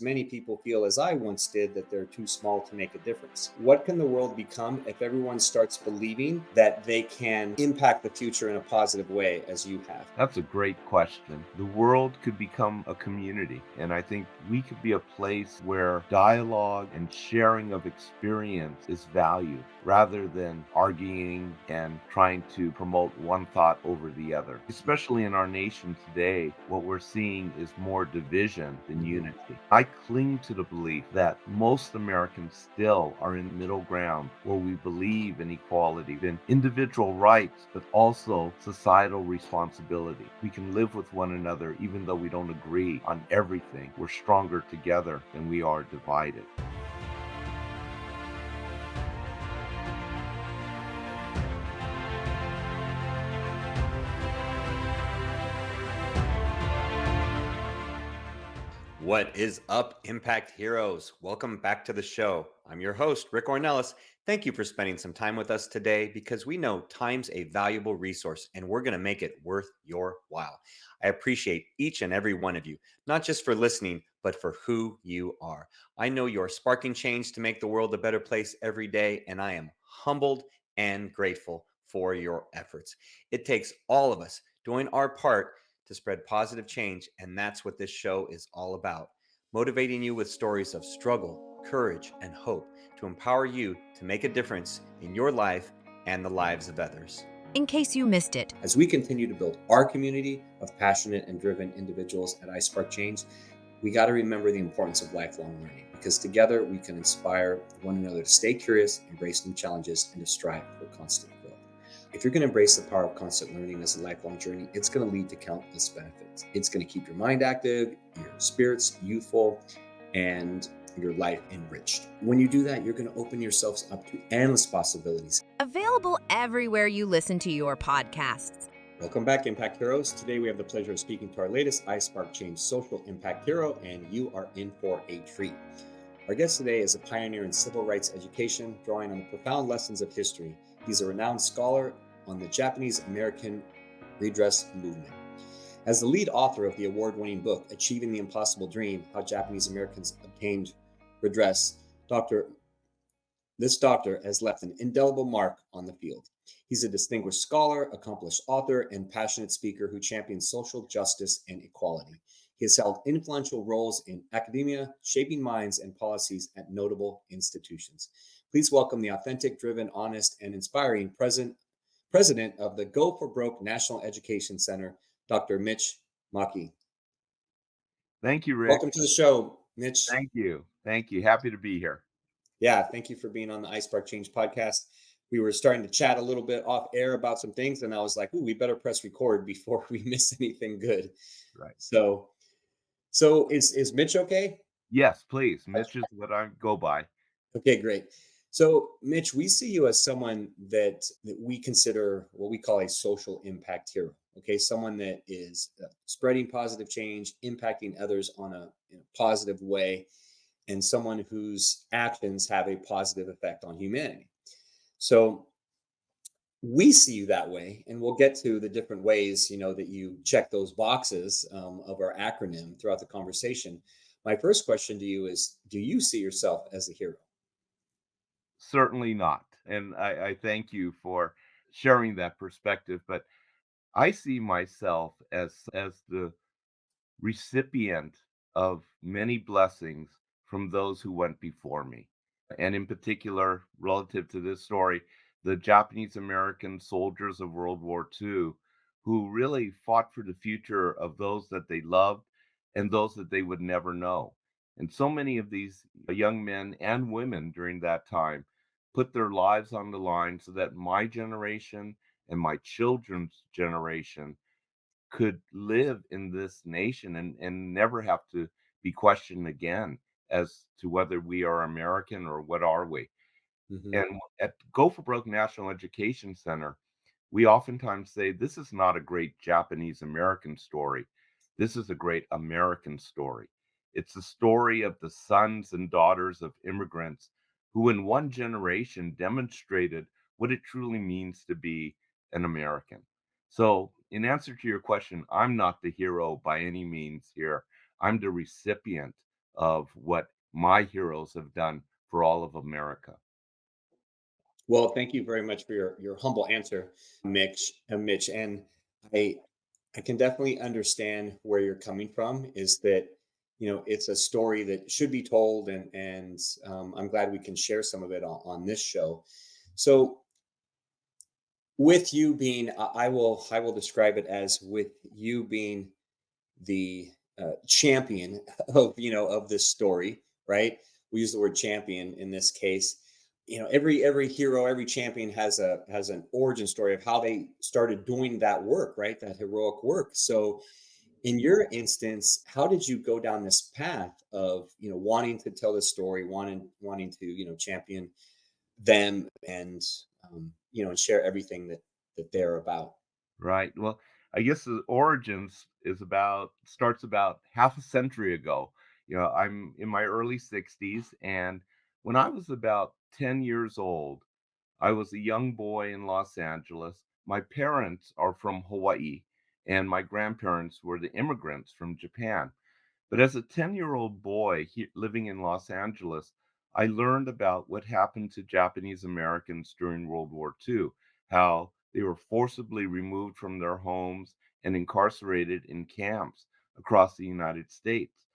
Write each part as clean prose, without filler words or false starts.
Many people feel, as I once did, that they're too small to make a difference. What can the world become if everyone starts believing that they can impact the future in a positive way, as you have? That's a great question. The world could become a community, and I think we could be a place where dialogue and sharing of experience is valued rather than arguing and trying to promote one thought over the other. Especially in our nation today, what we're seeing is more division than Mhm. unity. I cling to the belief that most Americans still are in middle ground where we believe in equality, in individual rights, but also societal responsibility. We can live with one another even though we don't agree on everything. We're stronger together than we are divided. What is up, Impact Heroes? Welcome back to the show. I'm your host, Rick Ornelas. Thank you for spending some time with us today because we know time's a valuable resource and we're going to make it worth your while. I appreciate each and every one of you, not just for listening, but for who you are. I know you're sparking change to make the world a better place every day, and I am humbled and grateful for your efforts. It takes all of us doing our part to spread positive change. And that's what this show is all about, motivating you with stories of struggle, courage, and hope to empower you to make a difference in your life and the lives of others. In case you missed it. As we continue to build our community of passionate and driven individuals at iSpark Change, we got to remember the importance of lifelong learning because together we can inspire one another to stay curious, embrace new challenges, and to strive for constant growth. If you're going to embrace the power of constant learning as a lifelong journey, it's going to lead to countless benefits. It's going to keep your mind active, your spirits youthful, and your life enriched. When you do that, you're going to open yourselves up to endless possibilities. Available everywhere you listen to your podcasts. Welcome back, Impact Heroes. Today we have the pleasure of speaking to our latest iSpark Change social impact hero, and you are in for a treat. Our guest today is a pioneer in civil rights education, drawing on the profound lessons of history. He's a renowned scholar on the Japanese American Redress movement. As the lead author of the award-winning book, Achieving the Impossible Dream, How Japanese Americans Obtained Redress, this doctor has left an indelible mark on the field. He's a distinguished scholar, accomplished author, and passionate speaker who champions social justice and equality. He has held influential roles in academia, shaping minds and policies at notable institutions. Please welcome the authentic, driven, honest, and inspiring president of the Go for Broke National Education Center, Dr. Mitch Maki. Thank you, Rick. Welcome to the show, Mitch. Thank you. Thank you. Happy to be here. Yeah, thank you for being on the iSpark Change podcast. We were starting to chat a little bit off air about some things, and I was like, "Ooh, we better press record before we miss anything good." Right. So, so is Mitch okay? Yes, please. Mitch is what I go by. Okay, great. So, Mitch, we see you as someone that we consider what we call a social impact hero. Okay, someone that is spreading positive change, impacting others on in a positive way, and someone whose actions have a positive effect on humanity. So we see you that way, and we'll get to the different ways that you check those boxes of our acronym throughout the conversation. My first question to you is: do you see yourself as a hero? Certainly not. And I thank you for sharing that perspective. But I see myself as the recipient of many blessings from those who went before me. And in particular, relative to this story, the Japanese American soldiers of World War II who really fought for the future of those that they loved and those that they would never know. And so many of these young men and women during that time put their lives on the line so that my generation and my children's generation could live in this nation and never have to be questioned again as to whether we are American or what are we. Hmm. And at Go for Broke National Education Center, we oftentimes say this is not a great Japanese American story. This is a great American story. It's the story of the sons and daughters of immigrants who, in one generation, demonstrated what it truly means to be an American. So, in answer to your question, I'm not the hero by any means here. I'm the recipient of what my heroes have done for all of America. Well, thank you very much for your humble answer, Mitch. And I I can definitely understand where you're coming from. Is that it's a story that should be told, and I'm glad we can share some of it on this show. So, with you being, I will describe it as with you being the champion of of this story, right? We use the word champion in this case. Every hero, every champion has an origin story of how they started doing that work, right? That heroic work. So in your instance, how did you go down this path of wanting to tell the story, wanting to champion them, and share everything that they're about? Right. Well, I guess the origins is about starts about half a century ago. I'm in my early 60s, and when I was about 10 years old, I was a young boy in Los Angeles. My parents are from Hawaii, and my grandparents were the immigrants from Japan. But as a 10-year-old boy living in Los Angeles, I learned about what happened to Japanese Americans during World War II, how they were forcibly removed from their homes and incarcerated in camps across the United States.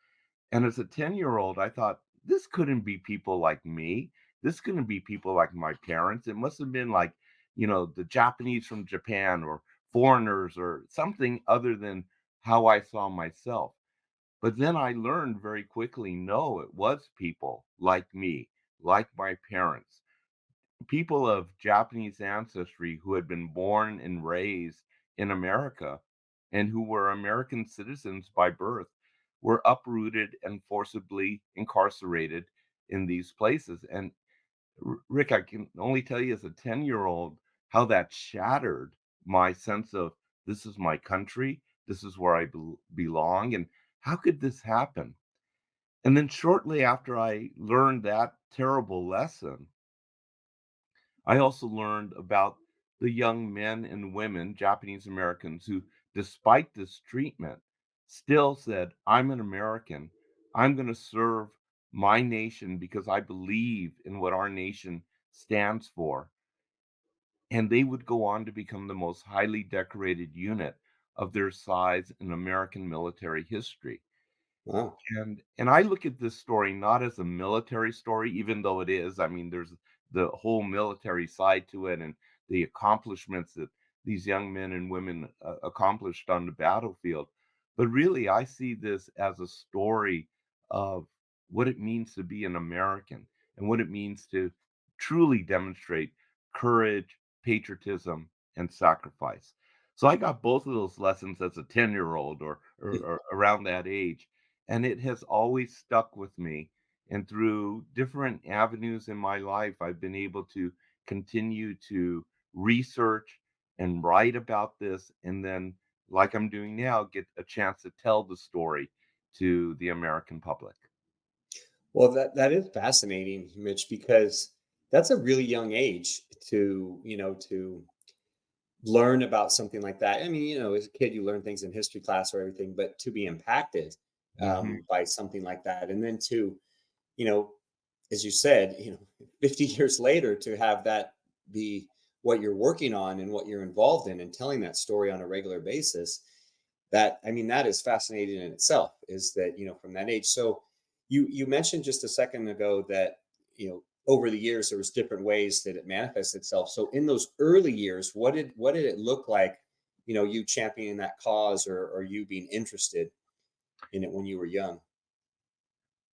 And as a 10-year-old, I thought, this couldn't be people like me. This couldn't be people like my parents. It must have been like, the Japanese from Japan or foreigners or something other than how I saw myself. But then I learned very quickly, no, it was people like me, like my parents, people of Japanese ancestry who had been born and raised in America and who were American citizens by birth, were uprooted and forcibly incarcerated in these places. And Rick, I can only tell you as a 10-year-old how that shattered my sense of this is my country, this is where I belong, and how could this happen? And then shortly after I learned that terrible lesson, I also learned about the young men and women, Japanese Americans, who, despite this treatment, still said, I'm an American. I'm going to serve my nation because I believe in what our nation stands for. And they would go on to become the most highly decorated unit of their size in American military history. Wow. And I look at this story not as a military story, even though it is. I mean, there's the whole military side to it and the accomplishments that these young men and women accomplished on the battlefield. But really, I see this as a story of what it means to be an American and what it means to truly demonstrate courage, patriotism, and sacrifice. So I got both of those lessons as a 10-year-old or around that age, and it has always stuck with me. And through different avenues in my life, I've been able to continue to research and write about this. And then, like I'm doing now, get a chance to tell the story to the American public. Well, that is fascinating, Mitch, because that's a really young age to learn about something like that. I mean, as a kid, you learn things in history class or everything, but to be impacted Hmm. by something like that, and then to, you know, as you said, 50 years later, to have that be what you're working on and what you're involved in, and telling that story on a regular basis, that, I mean, that is fascinating in itself, is that from that age. So you mentioned just a second ago that over the years there was different ways that it manifests itself. So in those early years, what did it look like, you championing that cause, or you being interested in it when you were young?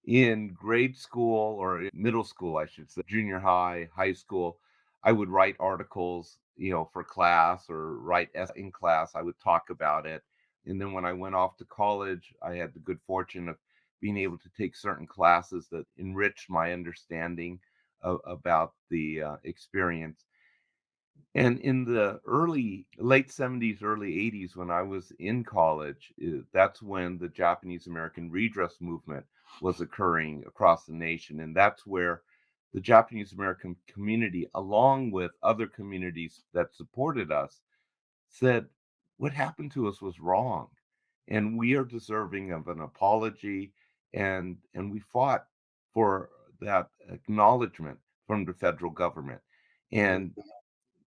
In grade school or in middle school, I should say, junior high, high school, I would write articles, for class or write in class. I would talk about it. And then when I went off to college, I had the good fortune of being able to take certain classes that enriched my understanding about the experience. And in the late 70s, early 80s, when I was in college, that's when the Japanese American Redress movement was occurring across the nation. And that's where the Japanese American community, along with other communities that supported us, said, what happened to us was wrong. And we are deserving of an apology and we fought for that acknowledgement from the federal government. And Mhm.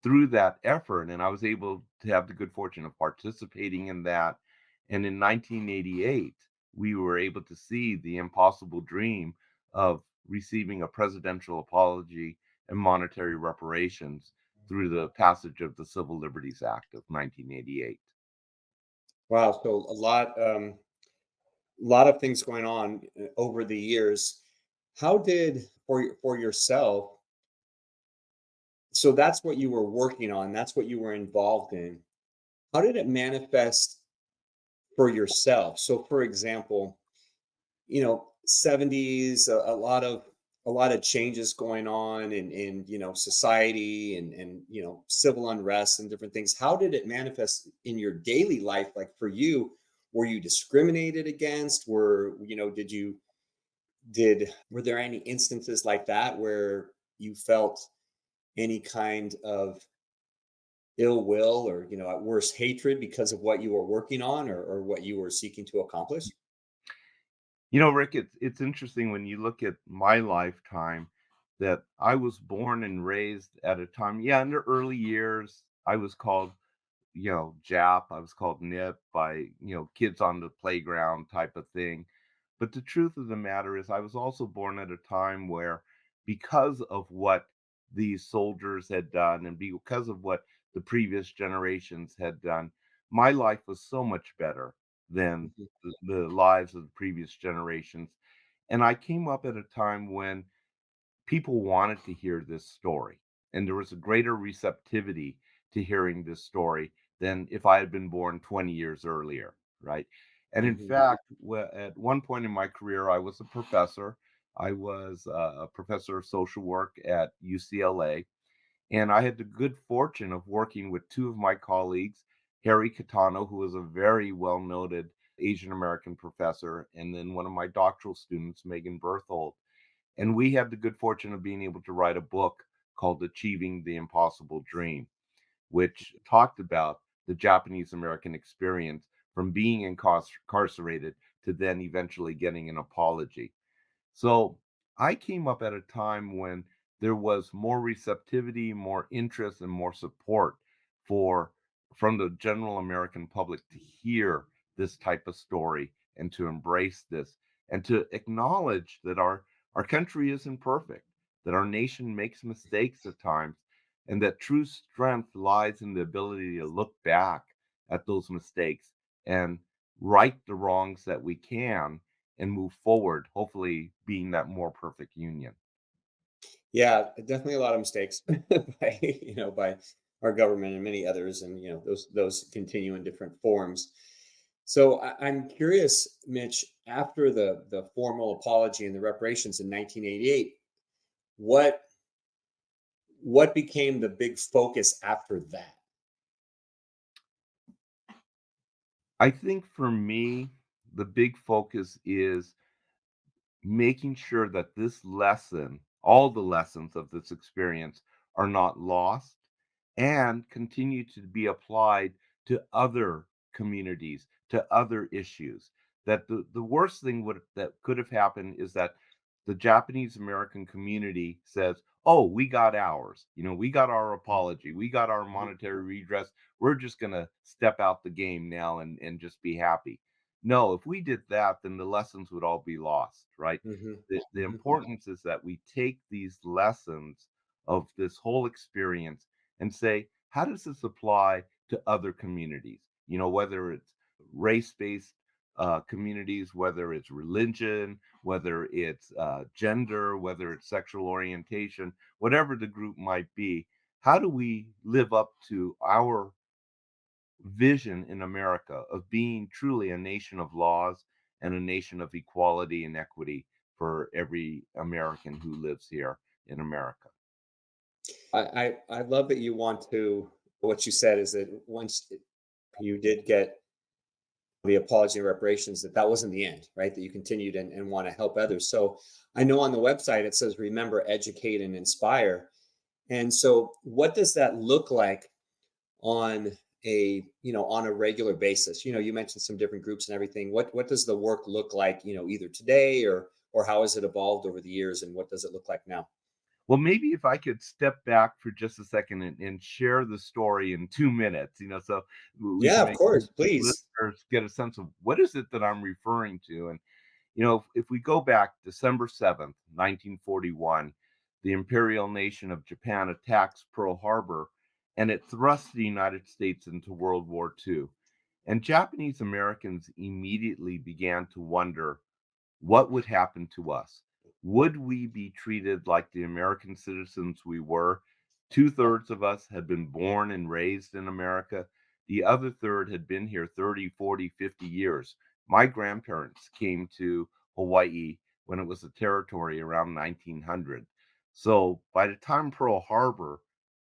through that effort, and I was able to have the good fortune of participating in that. And in 1988, we were able to see the impossible dream of receiving a presidential apology and monetary reparations through the passage of the Civil Liberties Act of 1988. Wow. So a lot of things going on over the years. How did for yourself? So that's what you were working on. That's what you were involved in. How did it manifest for yourself? So, for example, 70s, a lot of changes going on in society and civil unrest and different things. How did it manifest in your daily life? Like for you, were you discriminated against? Were there any instances like that where you felt any kind of ill will or at worst hatred because of what you were working on or what you were seeking to accomplish? Rick, it's interesting when you look at my lifetime that I was born and raised at a time. Yeah, in the early years, I was called Jap. I was called Nip by, kids on the playground type of thing. But the truth of the matter is, I was also born at a time where, because of what these soldiers had done and because of what the previous generations had done, my life was so much better than Mhm. the lives of the previous generations. And I came up at a time when people wanted to hear this story, and there was a greater receptivity to hearing this story than if I had been born 20 years earlier, right? And in Mhm. fact, at one point in my career, I was a professor. I was a professor of social work at UCLA, and I had the good fortune of working with two of my colleagues, Harry Catano, who was a very well noted Asian American professor, and then one of my doctoral students, Megan Berthold. And we had the good fortune of being able to write a book called Achieving the Impossible Dream, which talked about the Japanese American experience from being incarcerated to then eventually getting an apology. So I came up at a time when there was more receptivity, more interest, and more support for from the general American public to hear this type of story and to embrace this and to acknowledge that our country isn't perfect, that our nation makes mistakes at times, and that true strength lies in the ability to look back at those mistakes and right the wrongs that we can and move forward, hopefully being that more perfect union. Yeah, definitely a lot of mistakes by our government and many others, and those continue in different forms. So I'm curious, Mitch, after the formal apology and the reparations in 1988, what what became the big focus after that? I think for me, the big focus is making sure that this lesson, all the lessons of this experience, are not lost and continue to be applied to other communities, to other issues. That the worst thing that could have happened is that the Japanese American community says, "Oh, we got ours. We got our apology. We got our monetary redress. We're just going to step out the game now and just be happy." No, if we did that, then the lessons would all be lost, right? Hmm. The Hmm. importance is that we take these lessons of this whole experience and say, how does this apply to other communities? Whether it's race-based communities, whether it's religion, whether it's gender, whether it's sexual orientation, whatever the group might be. How do we live up to our vision in America of being truly a nation of laws and a nation of equality and equity for every American who lives here in America? I love that you want to. What you said is that once you did get the apology and reparations, that wasn't the end, right? That you continued and want to help others. So I know on the website it says remember, educate, and inspire. And so what does that look like on on a regular basis? You mentioned some different groups and everything. What does the work look like, either today or how has it evolved over the years, and what does it look like now? Well, maybe if I could step back for just a second and share the story in 2 minutes, so we Yeah, can of make sure course, that please. listeners get a sense of what is it that I'm referring to. And if we go back December 7th, 1941, the imperial nation of Japan attacks Pearl Harbor, and it thrusts the United States into World War II. And Japanese Americans immediately began to wonder what would happen to us. Would we be treated like the American citizens we were? Two-thirds of us had been born and raised in America. The other third had been here 30, 40, 50 years. My grandparents came to Hawaii when it was a territory around 1900. So by the time Pearl Harbor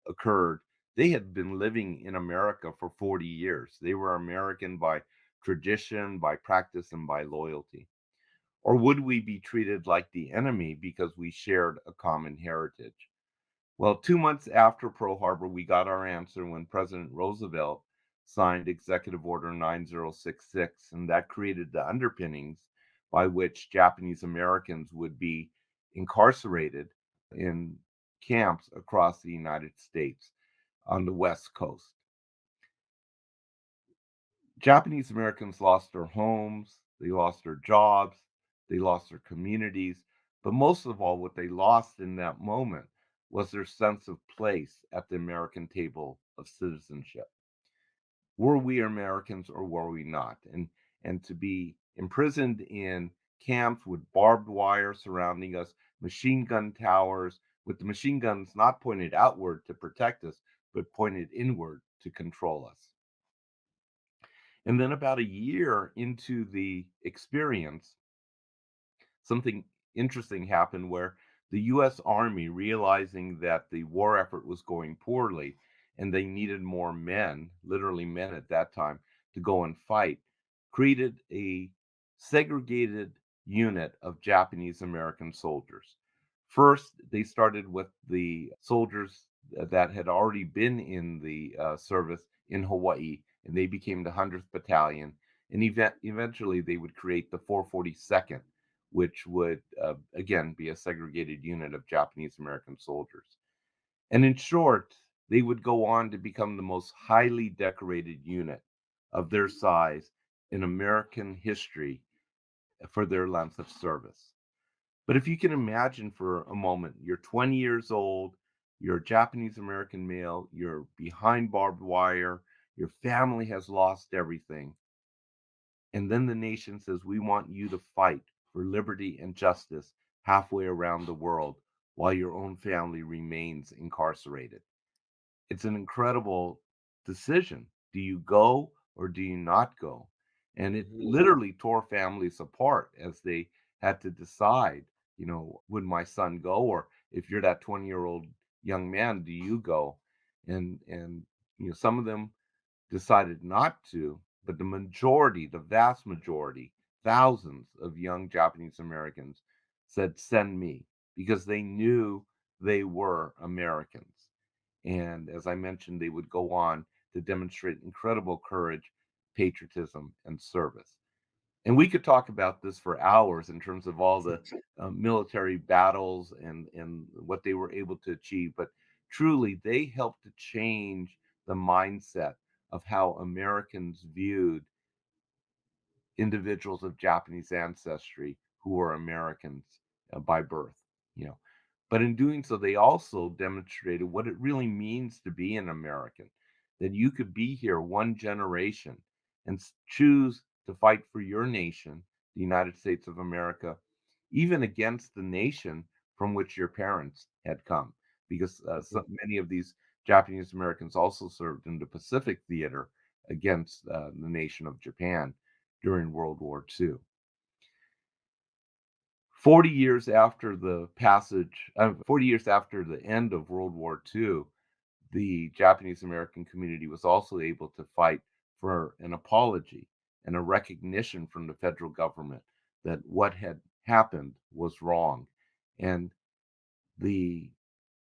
occurred, they had been living in America for 40 years. They were American by tradition, by practice, and by loyalty. Or would we be treated like the enemy because we shared a common heritage? Well, 2 months after Pearl Harbor, we got our answer when President Roosevelt signed Executive Order 9066, and that created the underpinnings by which Japanese Americans would be incarcerated in camps across the United States on the West Coast. Japanese Americans lost their homes, they lost their jobs, they lost their communities, but most of all, what they lost in that moment was their sense of place at the American table of citizenship. Were we Americans or were we not? And to be imprisoned in camps with barbed wire surrounding us, machine gun towers, with the machine guns not pointed outward to protect us, but pointed inward to control us. And then about a year into the experience, something interesting happened where the US Army, realizing that the war effort was going poorly and they needed more men, literally men at that time, to go and fight, created a segregated unit of Japanese American soldiers. First, they started with the soldiers that had already been in the service in Hawaii, and they became the 100th Battalion. And eventually, they would create the 442nd, which would again be a segregated unit of Japanese American soldiers. And in short, they would go on to become the most highly decorated unit of their size in American history for their length of service. But if you can imagine for a moment, you're 20 years old, you're a Japanese American male, you're behind barbed wire, your family has lost everything. And then the nation says, we want you to fight for liberty and justice halfway around the world while your own family remains incarcerated. It's an incredible decision. Do you go or do you not go? And it Mhm. literally tore families apart as they had to decide, would my son go? Or if you're that 20-year-old young man, do you go? And some of them decided not to, but the majority, the vast majority, thousands of young Japanese Americans said, send me, because they knew they were Americans. And as I mentioned, they would go on to demonstrate incredible courage, patriotism, and service. And we could talk about this for hours in terms of all the military battles and what they were able to achieve. But truly, they helped to change the mindset of how Americans viewed individuals of Japanese ancestry who were Americans by birth. You know, but in doing so, they also demonstrated what it really means to be an American. That you could be here one generation and choose to fight for your nation, the United States of America, even against the nation from which your parents had come, because so many of these Japanese Americans also served in the Pacific Theater against the nation of Japan during World War II. 40 years after the 40 years after the end of World War II, the Japanese American community was also able to fight for an apology and a recognition from the federal government that what had happened was wrong. And the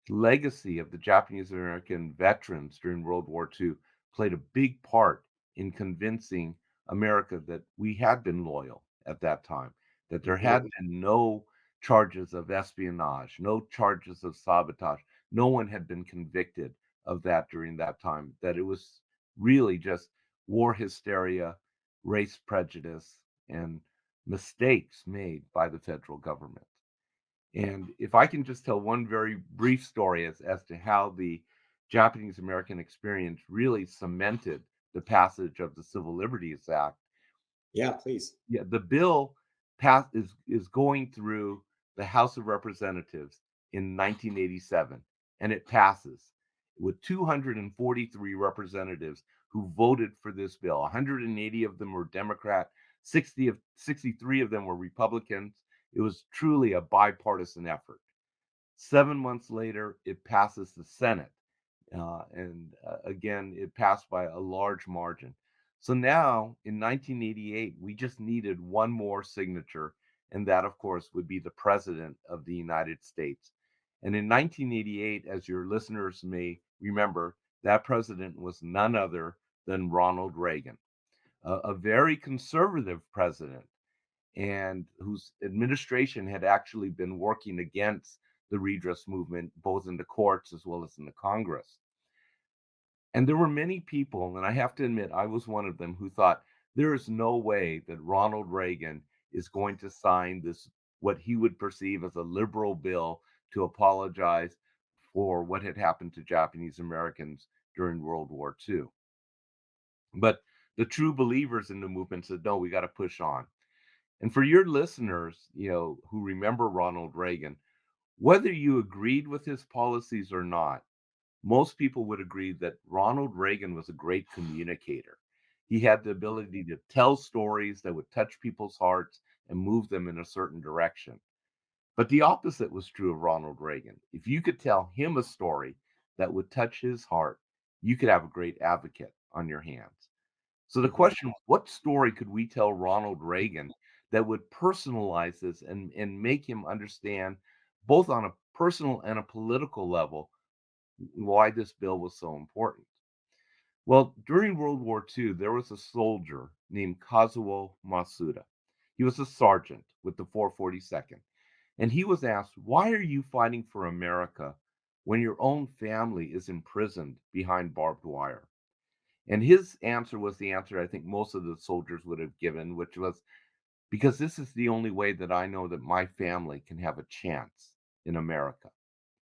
legacy of the Japanese American veterans during World War II played a big part in convincing America that we had been loyal at that time, that there Hmm. had been no charges of espionage, no charges of sabotage. No one had been convicted of that during that time, that it was really just war hysteria, race prejudice, and mistakes made by the federal government. And if I can just tell one very brief story as to how the Japanese American experience really cemented the passage of the Civil Liberties Act. Yeah, please. Yeah, the bill is going through the House of Representatives in 1987, and it passes with 243 representatives who voted for this bill. 180 of them were Democrat, 63 of them were Republicans. It was truly a bipartisan effort. 7 months later, it passes the Senate. And again, it passed by a large margin. So now in 1988, we just needed one more signature, and that, of course, would be the President of the United States. And in 1988, as your listeners may remember, that president was none other than Ronald Reagan, a very conservative president and whose administration had actually been working against the redress movement, both in the courts as well as in the Congress. And there were many people, and I have to admit, I was one of them, who thought there is no way that Ronald Reagan is going to sign this, what he would perceive as a liberal bill to apologize for what had happened to Japanese Americans during World War II. But the true believers in the movement said, no, we got to push on. And for your listeners, who remember Ronald Reagan, whether you agreed with his policies or not, most people would agree that Ronald Reagan was a great communicator. He had the ability to tell stories that would touch people's hearts and move them in a certain direction. But the opposite was true of Ronald Reagan. If you could tell him a story that would touch his heart, you could have a great advocate on your hands. So the Hmm. question, what story could we tell Ronald Reagan that would personalize this and make him understand, both on a personal and a political level, why this bill was so important? Well, during World War II, there was a soldier named Kazuo Masuda. He was a sergeant with the 442nd, and he was asked, "Why are you fighting for America when your own family is imprisoned behind barbed wire?" And his answer was the answer I think most of the soldiers would have given, which was, because this is the only way that I know that my family can have a chance in America.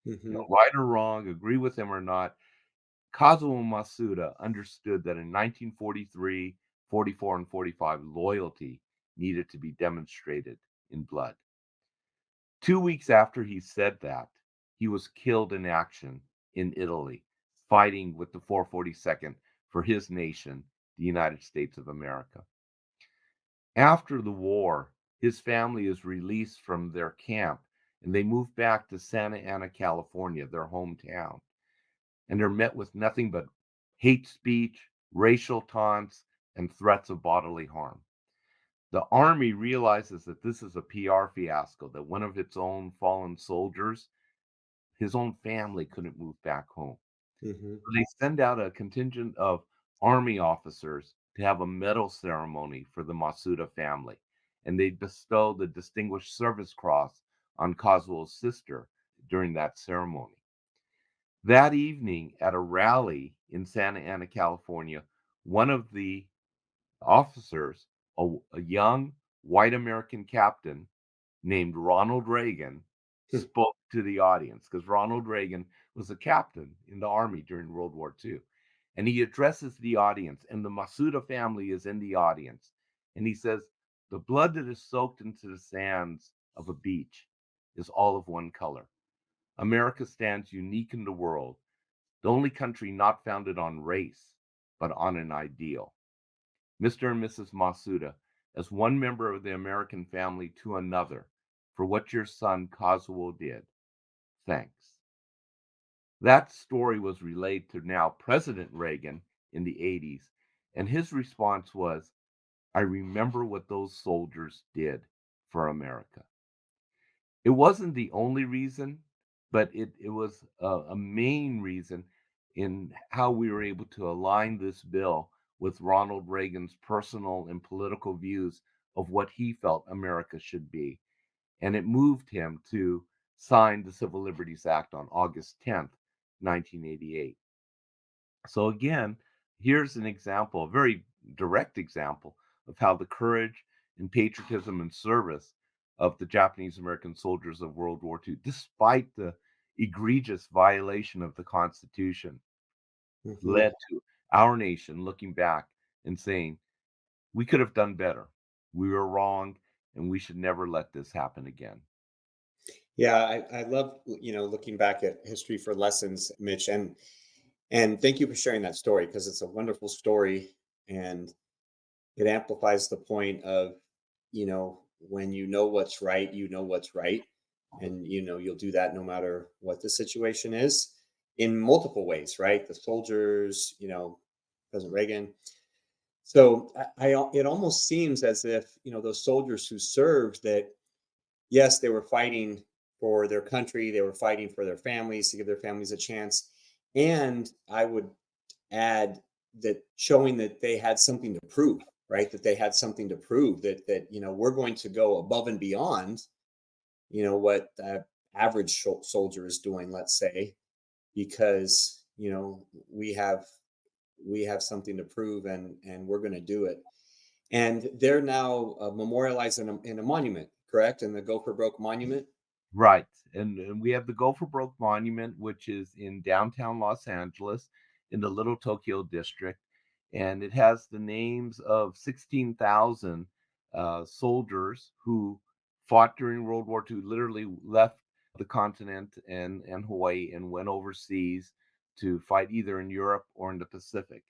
Hmm. Right or wrong, agree with him or not, Kazuo Masuda understood that in 1943, 44, and 45, loyalty needed to be demonstrated in blood. 2 weeks after he said that, he was killed in action in Italy, fighting with the 442nd for his nation, the United States of America. After the war, his family is released from their camp and they move back to Santa Ana, California, their hometown. And they're met with nothing but hate speech, racial taunts, and threats of bodily harm. The army realizes that this is a PR fiasco, that one of its own fallen soldiers, his own family, couldn't move back home. Hmm. So they send out a contingent of army officers to have a medal ceremony for the Masuda family, and they bestow the Distinguished Service Cross on Kazuo's sister during that ceremony. That evening, at a rally in Santa Ana, California, one of the officers, a young white American captain named Ronald Reagan, spoke to the audience, because Ronald Reagan was a captain in the army during World War II. And he addresses the audience, and the Masuda family is in the audience. And he says, "The blood that is soaked into the sands of a beach is all of one color. America stands unique in the world, the only country not founded on race, but on an ideal. Mr. and Mrs. Masuda, as one member of the American family to another, for what your son Kazuo did, thanks." That story was relayed to now President Reagan in the 80s, and his response was, "I remember what those soldiers did for America." It wasn't the only reason, but it was a main reason, in how we were able to align this bill with Ronald Reagan's personal and political views of what he felt America should be. And it moved him to sign the Civil Liberties Act on August 10th, 1988. So again, here's an example, a very direct example of how the courage and patriotism and service of the Japanese American soldiers of World War II, despite the egregious violation of the Constitution, Hmm. led to our nation looking back and saying, we could have done better. We were wrong, and we should never let this happen again. Yeah, I love, looking back at history for lessons, Mitch, and thank you for sharing that story because it's a wonderful story, and it amplifies the point of, when you know what's right, you know what's right, and you'll do that no matter what the situation is, in multiple ways, right? The soldiers, President Reagan. So it almost seems as if those soldiers who served, that yes, they were fighting for their country, they were fighting for their families, to give their families a chance, and I would add that, showing that they had something to prove, right? That they had something to prove, that we're going to go above and beyond what the average soldier is doing, let's say, because we have something to prove, and we're going to do it. And they're now memorialized in a monument, correct? In the Go for Broke monument. Right. And we have the Go for Broke Monument, which is in downtown Los Angeles in the Little Tokyo district. And it has the names of 16,000 soldiers who fought during World War II, literally left the continent and Hawaii and went overseas to fight either in Europe or in the Pacific.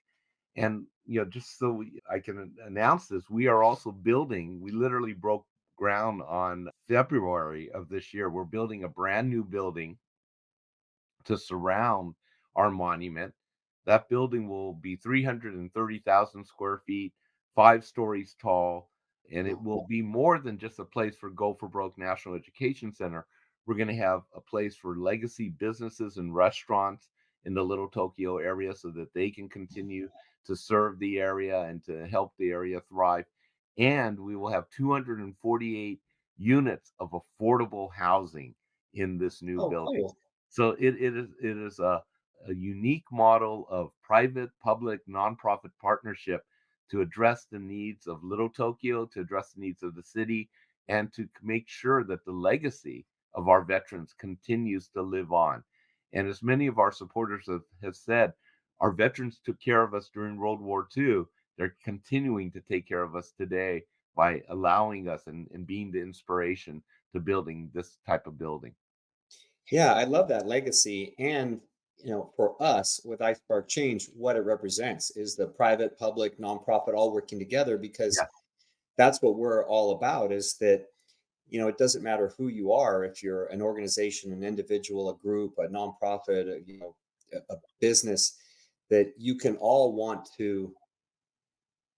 And just so I can announce this, we are also building. We literally broke ground on February of this year. We're building a brand new building to surround our monument. That building will be 330,000 square feet, 5 stories tall, and it will be more than just a place for Go for Broke National Education Center. We're going to have a place for legacy businesses and restaurants in the Little Tokyo area so that they can continue to serve the area and to help the area thrive. And we will have 248 units of affordable housing in this new Oh, building. cool. So it is a unique model of private, public, nonprofit partnership to address the needs of Little Tokyo, to address the needs of the city, and to make sure that the legacy of our veterans continues to live on. And as many of our supporters have said, our veterans took care of us during World War II. They're continuing to take care of us today by allowing us and being the inspiration to building this type of building. Yeah, I love that legacy. And, for us with iSpark Change, what it represents is the private, public, nonprofit all working together, because Yes. that's what we're all about, is that, it doesn't matter who you are, if you're an organization, an individual, a group, a nonprofit, a business, that you can all want to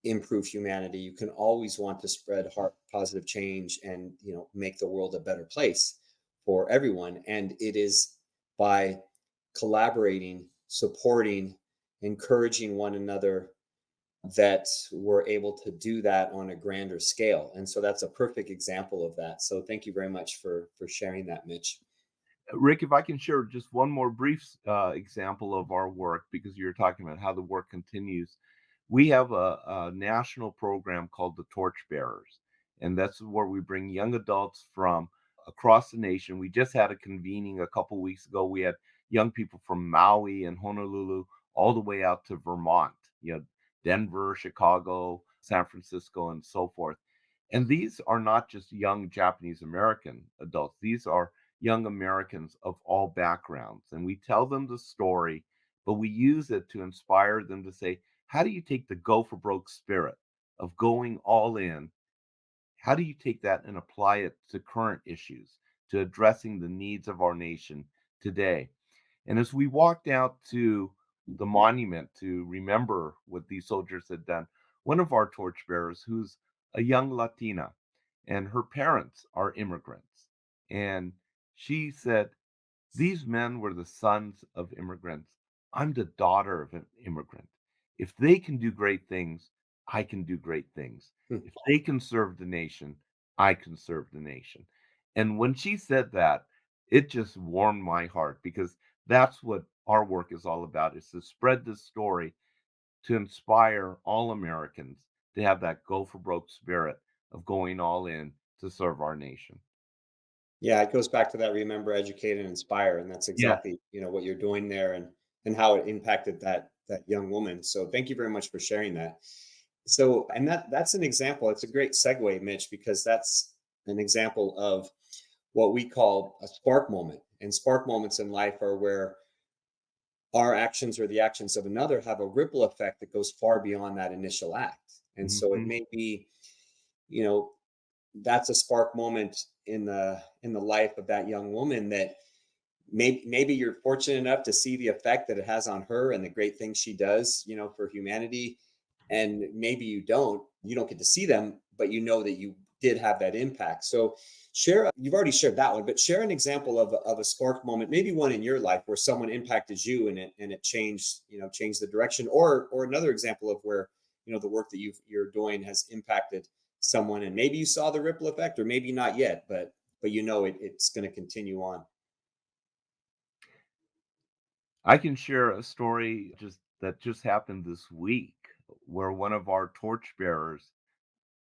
improve humanity. You can always want to spread positive change, and make the world a better place for everyone. And it is by collaborating, supporting, encouraging one another, that we're able to do that on a grander scale. And so that's a perfect example of that. So thank you very much for sharing that, Mitch. Rick, if I can share just one more brief example of our work, because you're talking about how the work continues. We have a national program called the Torch Bearers, and that's where we bring young adults from across the nation. We just had a convening a couple weeks ago. We had young people from Maui and Honolulu all the way out to Vermont, Denver, Chicago, San Francisco, and so forth. And these are not just young Japanese American adults. These are young Americans of all backgrounds. And we tell them the story, but we use it to inspire them to say, how do you take the go for broke spirit of going all in? How do you take that and apply it to current issues, to addressing the needs of our nation today? And as we walked out to the monument to remember what these soldiers had done, one of our torchbearers, who's a young Latina, and her parents are immigrants, and she said, these men were the sons of immigrants. I'm the daughter of an immigrant. If they can do great things, I can do great things. Hmm. If they can serve the nation, I can serve the nation. And when she said that, it just warmed my heart because that's what our work is all about, is to spread this story to inspire all Americans to have that go for broke spirit of going all in to serve our nation. Yeah, it goes back to that remember, educate, and inspire, and that's Yeah. exactly, what you're doing there and how it impacted that young woman. So thank you very much for sharing that. So, and that's an example. It's a great segue, Mitch, because that's an example of what we call a spark moment. And spark moments in life are where our actions or the actions of another have a ripple effect that goes far beyond that initial act. And so it Mhm. may be, you know, that's a spark moment in the life of that young woman that maybe you're fortunate enough to see the effect that it has on her and the great things she does, for humanity. And maybe you don't get to see them, but you know that you did have that impact. So you've already shared that one, but share an example of a spark moment, maybe one in your life where someone impacted you and it changed the direction, or another example of where, the work that you're doing has impacted someone, and maybe you saw the ripple effect, or maybe not yet, but it's going to continue on. I can share a story just happened this week where one of our torchbearers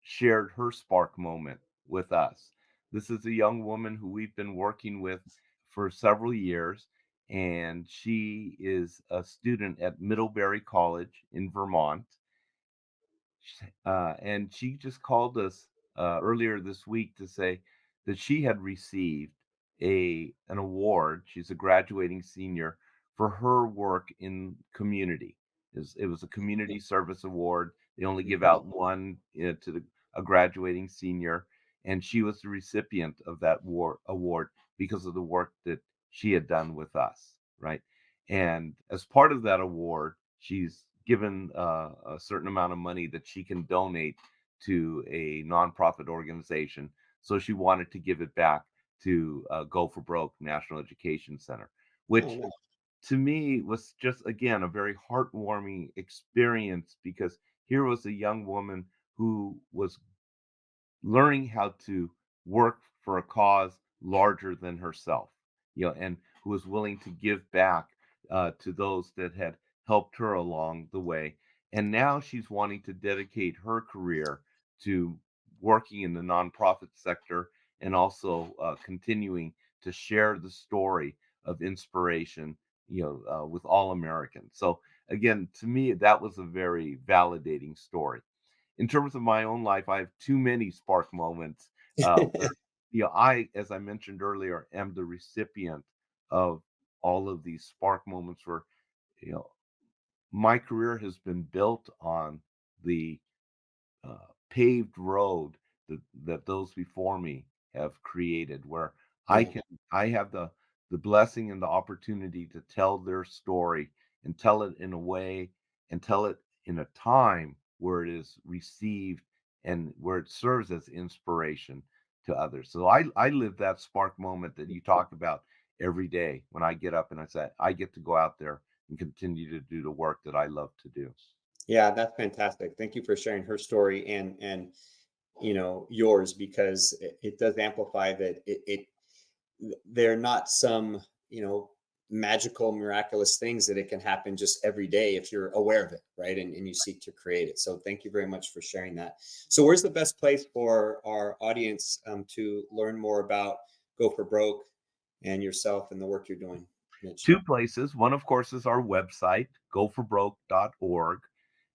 shared her spark moment with us. This is a young woman who we've been working with for several years, and she is a student at Middlebury College in Vermont. And she just called us earlier this week to say that she had received an award. She's a graduating senior for her work in community. It was a community service award. They only give Mhm. out one a graduating senior, and she was the recipient of that award because of the work that she had done with us, right? And as part of that award, she's given a certain amount of money that she can donate to a nonprofit organization. So she wanted to give it back to Go for Broke National Education Center, Oh, which no. to me was just, again, a very heartwarming experience because here was a young woman who was learning how to work for a cause larger than herself, and who was willing to give back to those that had helped her along the way. And now she's wanting to dedicate her career to working in the nonprofit sector and also continuing to share the story of inspiration, with all Americans. So again, to me, that was a very validating story. In terms of my own life, I have too many spark moments where, as I mentioned earlier, am the recipient of all of these spark moments where, you know, my career has been built on the paved road that those before me have created, where I Yeah. can I have the blessing and the opportunity to tell their story and tell it in a way and tell it in a time where it is received and where it serves as inspiration to others. So I live that spark moment that you talk about every day when I get up and I say I get to go out there and continue to do the work that I love to do. Yeah, that's fantastic. Thank you for sharing her story and yours, because it does amplify that they're not some, magical, miraculous things that it can happen just every day if you're aware of it, right? And you seek to create it. So thank you very much for sharing that. So where's the best place for our audience to learn more about Go for Broke and yourself and the work you're doing, Mitch? Two places. One, of course, is our website, goforbroke.org.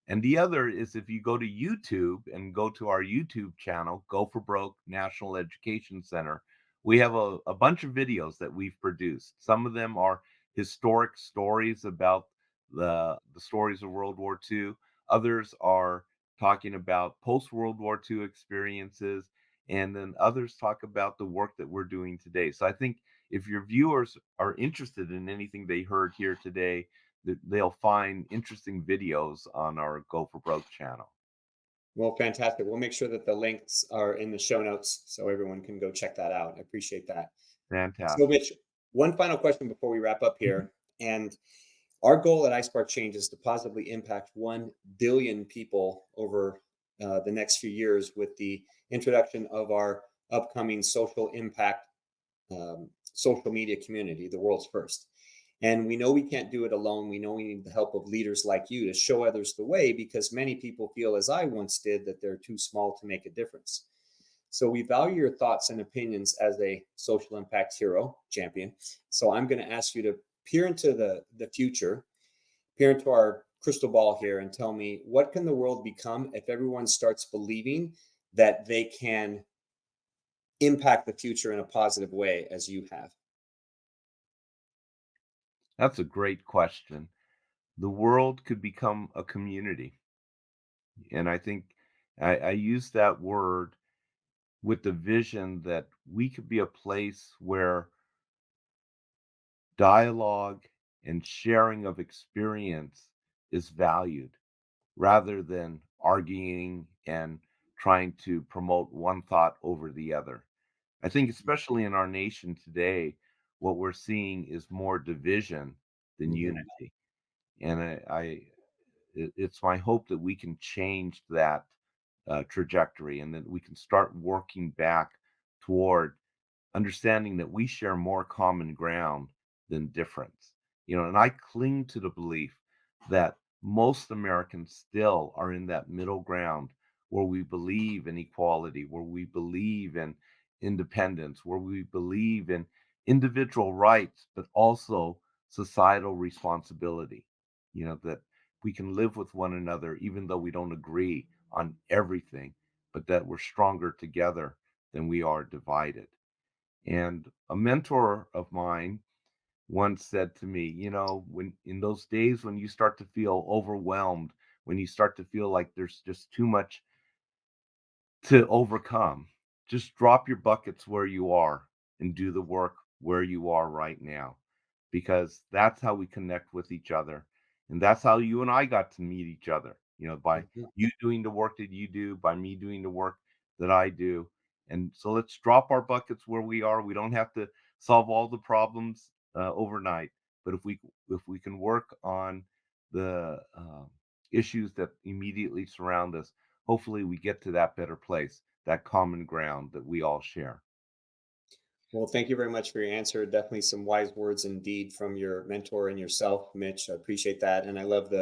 And the other is if you go to YouTube and go to our YouTube channel, Go for Broke National Education Center, we have a bunch of videos that we've produced. Some of them are historic stories about the stories of World War II. Others are talking about post World War II experiences. And then others talk about the work that we're doing today. So I think if your viewers are interested in anything they heard here today, they'll find interesting videos on our Go for Broke channel. Well, fantastic. We'll make sure that the links are in the show notes so everyone can go check that out. I appreciate that. So, Fantastic. Mitch, one final question before we wrap up Mhm. here. And Our goal at iSpark Change is to positively impact 1 billion people over the next few years with the introduction of our upcoming social impact social media community, the world's first. And we know we can't do it alone. We know we need the help of leaders like you to show others the way, because many people feel, as I once did, that they're too small to make a difference. So we value your thoughts and opinions as a social impact hero champion. So I'm going to ask you to peer into the future, peer into our crystal ball here, and tell me, what can the world become if everyone starts believing that they can impact the future in a positive way as you have? That's a great question. The world could become a community. And I think I use that word with the vision that we could be a place where dialogue and sharing of experience is valued rather than arguing and trying to promote one thought over the other. I think, especially in our nation today, what we're seeing is more division than Mhm. unity. And it's my hope that we can change that trajectory and that we can start working back toward understanding that we share more common ground than difference. And I cling to the belief that most Americans still are in that middle ground where we believe in equality, where we believe in independence, where we believe in individual rights, but also societal responsibility. That we can live with one another even though we don't agree on everything, but that we're stronger together than we are divided. And a mentor of mine once said to me, when in those days when you start to feel overwhelmed, when you start to feel like there's just too much to overcome, just drop your buckets where you are and do the work where you are right now, because that's how we connect with each other. And that's how you and I got to meet each other, by Mhm. you doing the work that you do, by me doing the work that I do. And so let's drop our buckets where we are. We don't have to solve all the problems overnight, but if we can work on the issues that immediately surround us, hopefully we get to that better place, that common ground that we all share. Well, thank you very much for your answer. Definitely some wise words indeed from your mentor and yourself, Mitch. I appreciate that. And I love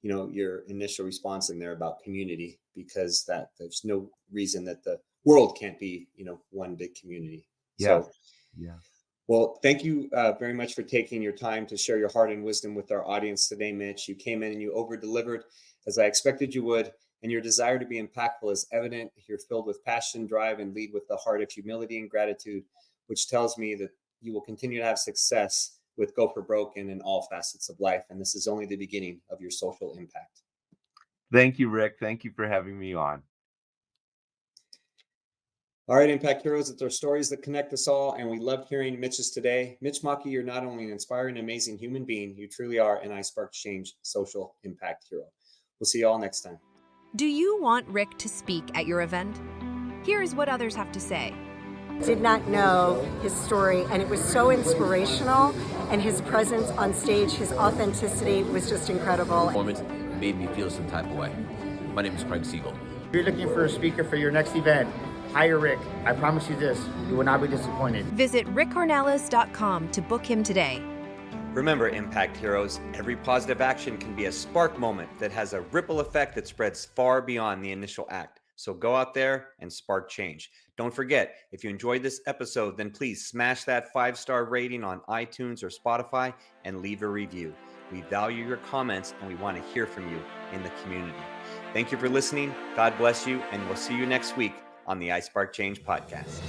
your initial response in there about community, because that there's no reason that the world can't be, one big community. Yes. So, Yes. well, thank you very much for taking your time to share your heart and wisdom with our audience today, Mitch. You came in and you over delivered as I expected you would. And your desire to be impactful is evident. You're filled with passion, drive, and lead with the heart of humility and gratitude, which tells me that you will continue to have success with Go for Broke and in all facets of life. And this is only the beginning of your social impact. Thank you, Rick. Thank you for having me on. All right, Impact Heroes, it's our stories that connect us all, and we loved hearing Mitch's today. Mitch Maki, you're not only an inspiring, amazing human being, you truly are an iSpark Change social impact hero. We'll see you all next time. Do you want Rick to speak at your event? Here's what others have to say. Did not know his story, and it was so inspirational, and his presence on stage, his authenticity was just incredible. Performance made me feel some type of way. My name is Craig Siegel. If you're looking for a speaker for your next event, hire Rick. I promise you this, you will not be disappointed. Visit rickcornelis.com to book him today. Remember, Impact Heroes, every positive action can be a spark moment that has a ripple effect that spreads far beyond the initial act. So go out there and spark change. Don't forget, if you enjoyed this episode, then please smash that 5-star rating on iTunes or Spotify and leave a review. We value your comments and we want to hear from you in the community. Thank you for listening. God bless you, and we'll see you next week on the iSpark Change podcast.